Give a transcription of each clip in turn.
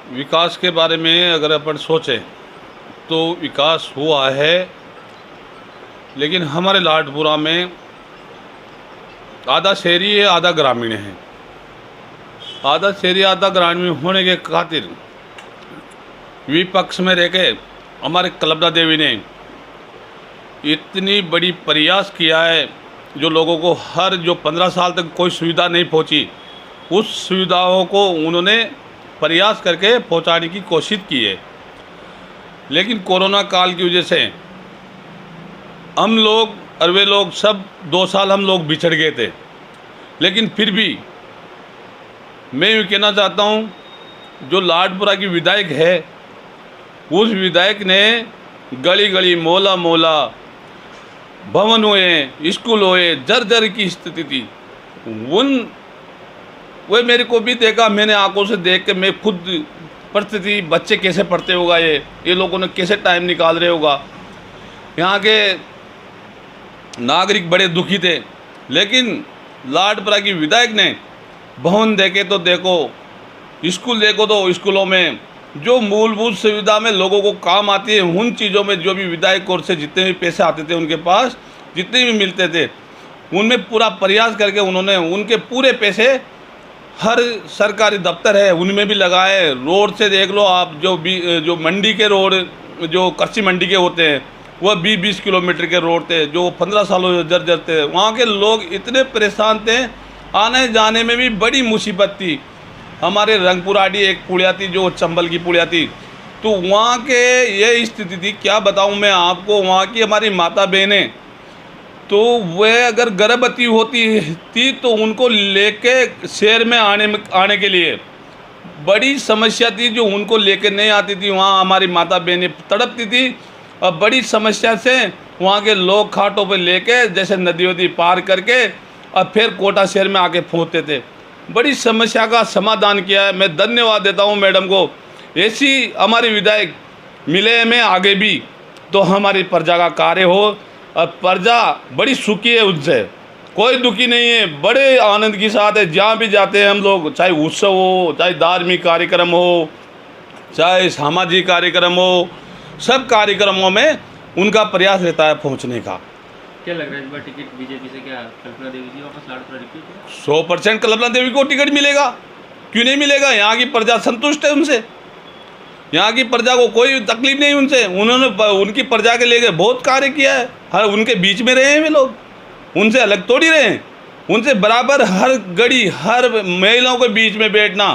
विकास के बारे में अगर अपन सोचें तो विकास हुआ है, लेकिन हमारे लाडपुरा में आधा शहरी है आधा ग्रामीण है। आधा शहरी आधा ग्रामीण होने के खातिर विपक्ष में रह के हमारे कल्पना देवी ने इतनी बड़ी प्रयास किया है, जो लोगों को हर जो 15 साल तक कोई सुविधा नहीं पहुंची, उस सुविधाओं को उन्होंने प्रयास करके पहुंचाने की कोशिश की है। लेकिन कोरोना काल की वजह से हम लोग और वे लोग सब 2 साल हम लोग बिछड़ गए थे। लेकिन फिर भी मैं ये कहना चाहता हूँ, जो लाडपुरा की विधायक है, उस विधायक ने गली गली मोहल्ला मोहल्ला भवन हुए, स्कूल हुए, जर्जर की स्थिति थी। वे मेरे को भी देखा, मैंने आंखों से देख के मैं खुद परिस्थिति, बच्चे कैसे पढ़ते होगा, ये लोगों ने कैसे टाइम निकाल रहे होगा। यहाँ के नागरिक बड़े दुखी थे। लेकिन लाडपुरा की विधायक ने भवन देखे तो देखो, स्कूल देखो तो स्कूलों में जो मूलभूत सुविधा में लोगों को काम आती है, उन चीज़ों में जो भी विधायक और से जितने भी पैसे आते थे उनके पास, जितने भी मिलते थे, उनमें पूरा प्रयास करके उन्होंने उनके पूरे पैसे हर सरकारी दफ्तर है उनमें भी लगाए। रोड से देख लो आप, जो मंडी के रोड, जो कृषि मंडी के होते हैं, वह 20-20 किलोमीटर के रोड थे, जो 15 सालों से जर्जर थे। वहाँ के लोग इतने परेशान थे, आने जाने में भी बड़ी मुसीबत थी। हमारे रंगपुराडी एक पुलिया थी, जो चंबल की पुलिया थी, तो वहाँ के ये स्थिति थी, क्या बताऊँ मैं आपको। वहाँ की हमारी माता बहनें, तो वह अगर गर्भवती होती थी तो उनको लेके शहर में आने के लिए बड़ी समस्या थी, जो उनको लेके नहीं आती थी। वहाँ हमारी माता बहनें तड़पती थी और बड़ी समस्या से वहाँ के लोग खाटों पे लेके, जैसे नदी वदी पार करके और फिर कोटा शहर में आके पहुँचते थे। बड़ी समस्या का समाधान किया है। मैं धन्यवाद देता हूँ मैडम को। ऐसी हमारी विधायक मिले हमें आगे भी, तो हमारी प्रजा का कार्य हो और प्रजा बड़ी सुखी है, उनसे कोई दुखी नहीं है, बड़े आनंद के साथ है। जहाँ भी जाते हैं हम लोग, चाहे उत्सव हो, चाहे धार्मिक कार्यक्रम हो, चाहे सामाजिक कार्यक्रम हो, सब कार्यक्रमों में उनका प्रयास रहता है पहुँचने का। क्या लग रहा है इस बार टिकट बीजेपी से क्या कल्पना देवी जी वापस लाडपुरा रिपीट? 100% कल्पना देवी को टिकट मिलेगा, क्यों नहीं मिलेगा। यहाँ की प्रजा संतुष्ट है उनसे, यहाँ की प्रजा को कोई तकलीफ नहीं उनसे। उन्होंने उनकी प्रजा के लिए बहुत कार्य किया है। हर उनके बीच में रहे हैं वे लोग, उनसे अलग थोड़ी रहे हैं, उनसे बराबर हर घड़ी हर महिलाओं के बीच में बैठना।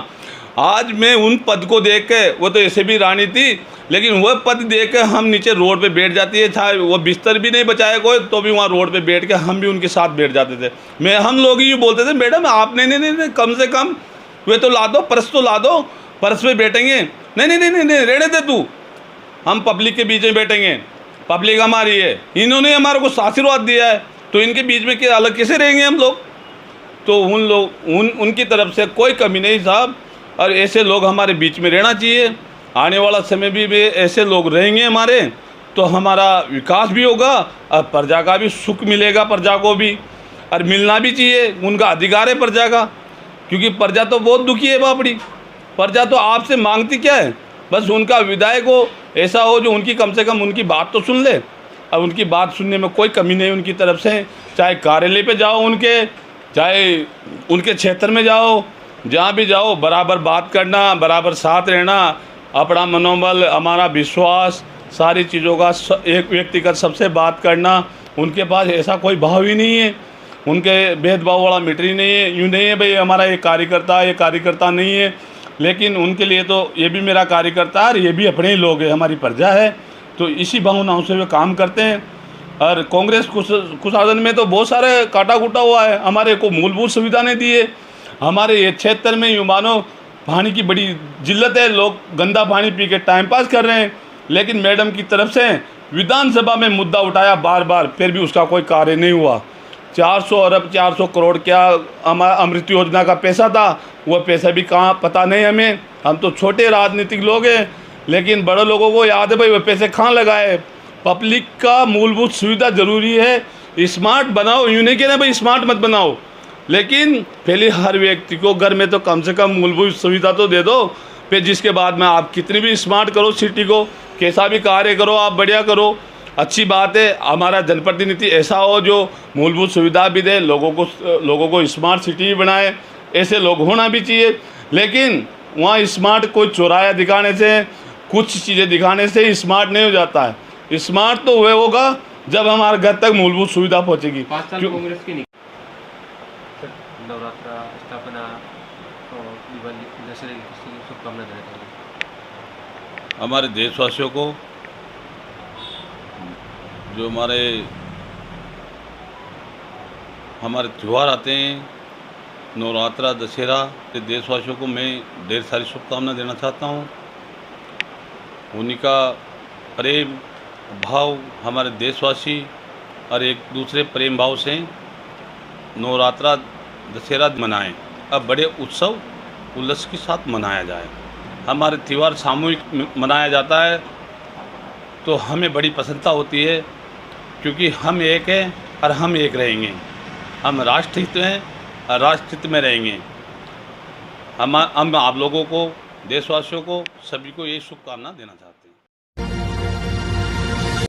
आज मैं उन पद को देख के, वो तो ऐसे भी रानी थी, लेकिन वह पद देख के हम नीचे रोड पे बैठ जाती है। चाहे वो बिस्तर भी नहीं बचाए कोई, तो भी वहाँ रोड पे बैठ के हम भी उनके साथ बैठ जाते थे। हम लोग ही बोलते थे, मैडम आप नहीं, कम से कम वे तो ला दो, पर्स तो ला दो, पर्स पे बैठेंगे। नहीं, रहने दे तू, हम पब्लिक के बीच में बैठेंगे, पब्लिक हमारी है, इन्होंने हमारे को आशीर्वाद दिया है, तो इनके बीच में क्या अलग कैसे रहेंगे हम लोग। तो उनकी तरफ से कोई कमी नहीं साहब, और ऐसे लोग हमारे बीच में रहना चाहिए। आने वाला समय भी ऐसे लोग रहेंगे हमारे, तो हमारा विकास भी होगा और प्रजा का भी सुख मिलेगा, प्रजा को भी, और मिलना भी चाहिए। उनका अधिकार है प्रजा का, क्योंकि प्रजा तो बहुत दुखी है बापड़ी। प्रजा तो आपसे मांगती क्या है, बस उनका विधायक हो, ऐसा हो जो उनकी कम से कम उनकी बात तो सुन ले। अब उनकी बात सुनने में कोई कमी नहीं उनकी तरफ से, चाहे कार्यालय पे जाओ उनके, चाहे उनके क्षेत्र में जाओ, जहाँ भी जाओ, बराबर बात करना, बराबर साथ रहना, अपना मनोबल, हमारा विश्वास, सारी चीज़ों का एक व्यक्तिगत सबसे बात करना। उनके पास ऐसा कोई भाव ही नहीं है, उनके भेदभाव वाला मीटर ही नहीं है। यूँ नहीं है भाई हमारा ये कार्यकर्ता नहीं है, लेकिन उनके लिए तो ये भी मेरा कार्यकर्ता है और ये भी अपने ही लोग हैं, हमारी प्रजा है। तो इसी भावनाओं से वे काम करते हैं। और कांग्रेस कुशासन में तो बहुत सारे काटा कूटा हुआ है, हमारे को मूलभूत सुविधा नहीं दी है। हमारे ये क्षेत्र में यूँ मानो पानी की बड़ी जिल्लत है, लोग गंदा पानी पी के टाइम पास कर रहे हैं। लेकिन मैडम की तरफ से विधानसभा में मुद्दा उठाया बार बार, फिर भी उसका कोई कार्य नहीं हुआ। 400 अरब 400 करोड़ क्या हमारा अमृत योजना का पैसा था, वह पैसा भी कहाँ पता नहीं हमें। हम तो छोटे राजनीतिक लोग हैं, लेकिन बड़े लोगों को याद है भाई वह पैसे कहाँ लगाए। पब्लिक का मूलभूत सुविधा ज़रूरी है, स्मार्ट बनाओ, यूँ नहीं कहना भाई स्मार्ट मत बनाओ, लेकिन पहले हर व्यक्ति को घर में तो कम से कम मूलभूत सुविधा तो दे दो। फिर जिसके बाद में आप कितनी भी स्मार्ट करो सिटी को, कैसा भी कार्य करो, आप बढ़िया करो, अच्छी बात है। हमारा जनप्रतिनिधि ऐसा हो जो मूलभूत सुविधा भी दे, लोगों को स्मार्ट सिटी भी बनाए, ऐसे लोग होना भी चाहिए। लेकिन वहाँ स्मार्ट कोई चौराया दिखाने से, कुछ चीज़ें दिखाने से स्मार्ट नहीं हो जाता है। स्मार्ट तो वह होगा जब हमारे घर तक मूलभूत सुविधा पहुँचेगी। 5 साल कांग्रेस की नवरात्रा स्थापना और दिवाली दशहरे की शुभकामना देना चाहिए। हमारे देशवासियों को जो हमारे त्यौहार आते हैं, नवरात्रा, दशहरा, देशवासियों को मैं ढेर सारी शुभकामना देना चाहता हूँ। उन्हीं का प्रेम भाव हमारे देशवासी और एक दूसरे प्रेम भाव से नवरात्रा, दशहरा मनाएं। अब बड़े उत्सव उल्लास के साथ मनाया जाए। हमारे त्यौहार सामूहिक मनाया जाता है तो हमें बड़ी प्रसन्नता होती है, क्योंकि हम एक हैं और हम एक रहेंगे। हम राष्ट्रहित में और राष्ट्रहित में रहेंगे। हम आप लोगों को, देशवासियों को, सभी को ये शुभकामना देना चाहते हैं।